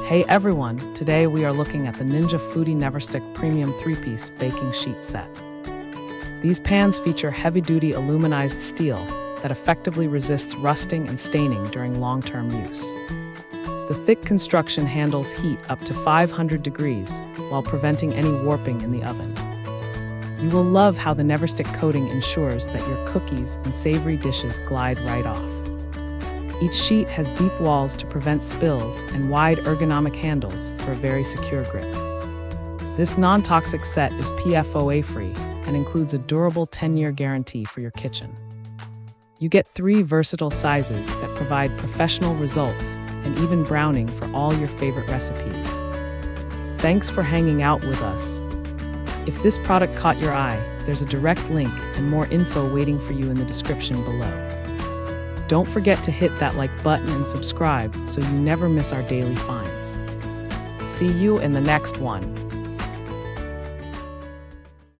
Hey everyone, today we are looking at the Ninja Foodi NeverStick Premium 3-piece baking sheet set. These pans feature heavy-duty aluminized steel that effectively resists rusting and staining during long-term use. The thick construction handles heat up to 500 degrees while preventing any warping in the oven. You will love how the NeverStick coating ensures that your cookies and savory dishes glide right off. Each sheet has deep walls to prevent spills and wide ergonomic handles for a very secure grip. This non-toxic set is PFOA-free and includes a durable 10-year guarantee for your kitchen. You get 3 versatile sizes that provide professional results and even browning for all your favorite recipes. Thanks for hanging out with us. If this product caught your eye, there's a direct link and more info waiting for you in the description below. Don't forget to hit that like button and subscribe so you never miss our daily finds. See you in the next one.